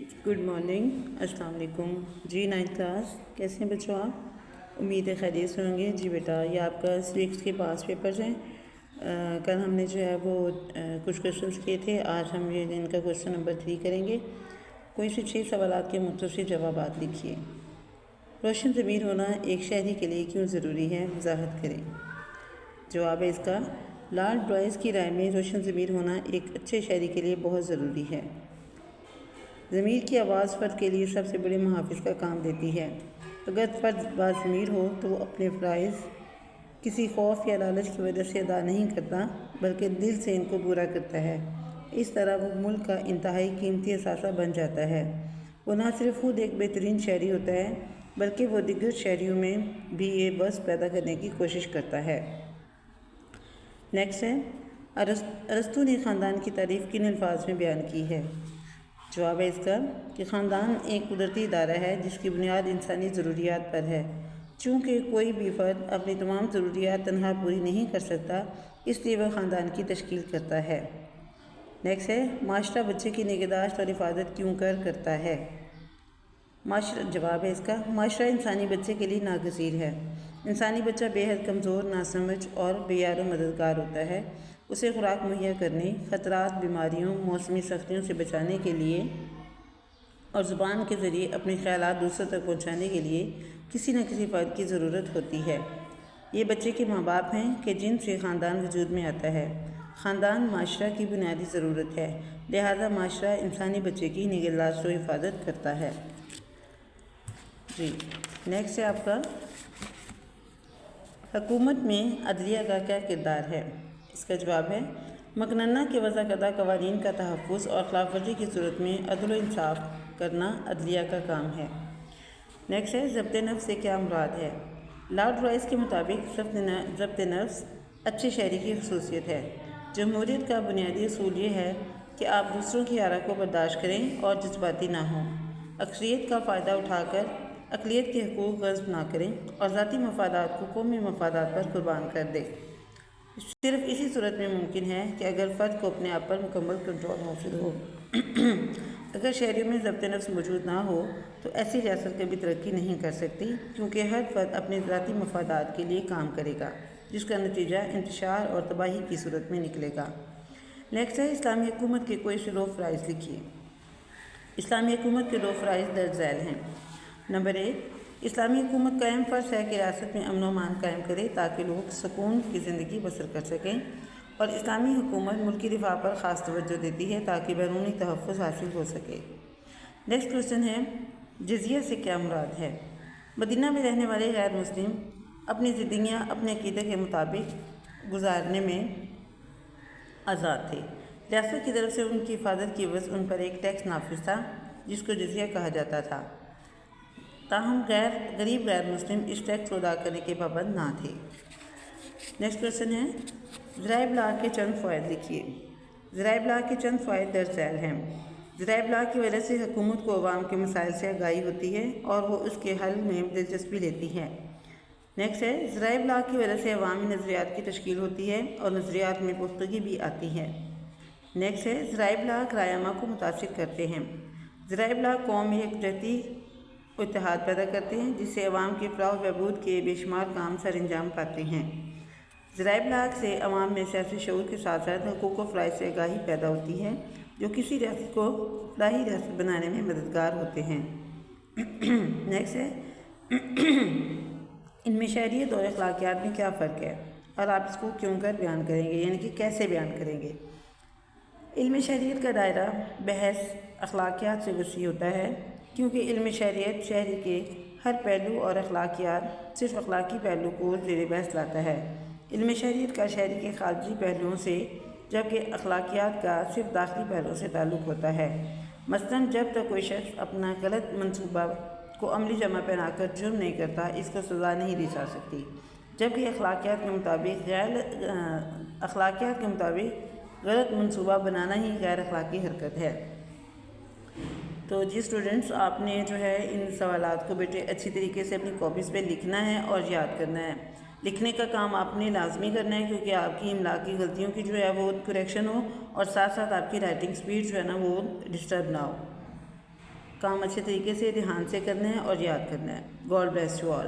Good morning, अस्सलाम वालेकुम जी। 9th class कैसे हैं बच्चों आप? उम्मीद है खैरियत से होंगे। जी बेटा, ये आपका सिविक्स के पास पेपर्स हैं। कल हमने जो है वो कुछ क्वेश्चंस किए थे। आज हम ये इनका क्वेश्चन नंबर 3 करेंगे। कोई से 6 सवालात के मुख्तसर जवाबात लिखिए। रोशन ज़मीर होना एक शहरी के लिए क्यों ज़रूरी है, वजाहत करें। जवाब है इसका, लॉर्ड ब्राइस की राय में रोशन ज़मीर होना एक अच्छे शहरी के लिए बहुत ज़रूरी है। ज़मीर की आवाज़ फ़र्द के लिए सबसे बड़े मुहाफ़िज़ का काम देती है। अगर फ़र्द बाज़मीर हो तो वो अपने फ़राइज़ किसी खौफ या लालच की वजह से अदा नहीं करता, बल्कि दिल से इनको पूरा करता है। इस तरह वो मुल्क का इंतहाई कीमती असासा बन जाता है। वो न सिर्फ खुद एक बेहतरीन शहरी होता है, बल्कि वो दीगर शहरियों में भी ये बस पैदा करने की कोशिश करता है। नेक्स्ट है, अरस्तू ने ख़ानदान की तारीफ़ किन अल्फाज में बयान की है। जवाब है इसका कि ख़ानदान एक कुदरती इदारा है जिसकी बुनियाद इंसानी ज़रूरियात पर है। चूँकि कोई भी फ़र्द अपनी तमाम ज़रूरियात तनहा पूरी नहीं कर सकता, इसलिए वह ख़ानदान की तश्कील करता है। नेक्स्ट है, माशरा बच्चे की निगहदाश्त और हिफाजत क्यों करता है। जवाब है इसका, माशरा इंसानी बच्चे के लिए नागज़ीर है। इंसानी बच्चा बेहद कमज़ोर, नासमझ और बेयारो मददगार होता है। उसे खुराक मुहैया करने, ख़तरात, बीमारियों, मौसमी सख्तियों से बचाने के लिए और ज़ुबान के ज़रिए अपने ख़यालात दूसरों तक पहुँचाने के लिए किसी न किसी फ़र्द की ज़रूरत होती है। ये बच्चे के माँ बाप हैं कि जिनसे ख़ानदान वजूद में आता है। ख़ानदान माशरा की बुनियादी ज़रूरत है, लिहाजा माशरा इंसानी बच्चे की निगहदाश्त और हिफाजत करता है। जी नेक्स्ट है आपका, हुकूमत में अदलिया का क्या किरदार है। इसका जवाब है, मकनना के वज़ा करदा क़वानीन का तहफ़्फ़ुज़ और ख़िलाफ़ वर्जी की सूरत में अदल व इंसाफ़ करना अदलिया का काम है। नेक्स्ट है, ज़ब्त नफ्स से क्या मुराद है। लॉर्ड ब्राइस के मुताबिक ज़ब्त नफ्स अच्छे शहरी की खसूसियत है। जमहूरियत का बुनियादी असूल ये है कि आप दूसरों की आरा को बर्दाश्त करें और जज्बाती ना हों। अक्सरियत का फ़ायदा उठाकर अक़लियत के हकूक़ ग़स्ब ना करें और ज़ाती मफादात को कौमी मफादात पर कुर्बान कर दें। सिर्फ इसी सूरत में मुमकिन है कि अगर फ़र्द को अपने आप पर मुकम्मल कंट्रोल हासिल हो। अगर शहरियों में ज़ब्त नफ्स मौजूद ना हो तो ऐसी रियासत कभी तरक्की नहीं कर सकती, क्योंकि हर फ़र्द अपने ज़ाती मफादात के लिए काम करेगा, जिसका नतीजा इंतशार और तबाही की सूरत में निकलेगा। नेक्स्ट है, इस्लामी हुकूमत के कोई से 2 फ़राइज़ लिखिए। इस्लामी हुकूमत के 2 फ़राइज़ दर्ज झैल हैं। नंबर 1, इस्लामी हुकूमत का अहम फ़र्ज़ है कि रियासत में अमन व अमान कायम करे ताकि लोग सुकून की ज़िंदगी बसर कर सकें, और इस्लामी हुकूमत मुल्की दिफा पर ख़ास तवज्जो देती है ताकि बैरूनी तहफ़्फ़ुज़ हासिल हो सके। नेक्स्ट क्वेश्चन है, जज़िया से क्या मुराद है। मदीना में रहने वाले गैर मुस्लिम अपनी ज़िंदगियाँ अपने अक़ीदे के मुताबिक गुजारने में आज़ाद थे। रियासत की तरफ से उनकी हिफाजत की एवज़ उन पर एक टैक्स नाफिज था जिसको जज़िया कहा जाता था। ताहम गरीब गैर मुस्लिम इस टैक्स को अदा करने के पाबंद ना थे। नेक्स्ट क्वेश्चन है, ज़राए इब्लाग के चंद फ़वाइद लिखिए। ज़राए इब्लाग के चंद फ़वाइद दर्ज झैल हैं। ज़राए इब्लाग की वजह से हुकूमत को अवाम के मसाइल से आगाही होती है और वो उसके हल में दिलचस्पी लेती है। नेक्स्ट है, ज़राए इब्लाग की वजह से अवामी नज़रियात की तश्कील होती है और नज़रियात में पुख्तगी भी आती है। नेक्स्ट है, ज़राए इब्लाग रायमा को मुतासिर करते हैं। ज़राए इब्लाग कौम में यकजहती इत्तेहाद पैदा करते हैं, जिससे अवाम के फ़लाह व बहबूद के बेशुमार काम सर अंजाम पाते हैं। ज़राए इब्लाग से अवाम में सियासी शऊर के साथ साथ हकूक़ व फ़राइज़ से आगाही पैदा होती है, जो किसी रियासत को फलाही रियासत बनाने में मददगार होते हैं। नेक्स्ट है, इनमें शहरियत और अखलाकियात में क्या फ़र्क है और आप इसको क्यों कर बयान करेंगे, यानी कि कैसे बयान करेंगे। इल्म शहरियत का दायरा बहस अखलाकियात से वसी होता है, क्योंकि इल्म शहरियत शहरी के हर पहलू और अखलाकियात सिर्फ अखलाकी पहलू को ज़ेर बहस लाता है। इल्म शहरियत का शहरी के खारजी पहलुओं से, जबकि अखलाकियात का सिर्फ दाखिली पहलुओं से ताल्लुक़ होता है। मसलन जब तक कोई शख्स अपना गलत मनसूबा को अमली जमा पहनाकर जुर्म नहीं करता, इसको सज़ा नहीं दी जा सकती, जबकि अखलाकियात के मुताबिक गलत मनसूबा बनाना ही गैर अखलाकी हरकत है। तो जी स्टूडेंट्स, आपने जो है इन सवालात को बेटे अच्छी तरीके से अपनी कॉपीज़ पे लिखना है और याद करना है। लिखने का काम आपने लाजमी करना है, क्योंकि आपकी इमला की गलतियों की जो है वो करेक्शन हो और साथ साथ आपकी राइटिंग स्पीड जो है ना वो डिस्टर्ब ना हो। کام اچھے طریقے سے دھیان سے کرنا ہے اور یاد کرنا ہے۔ God bless you all.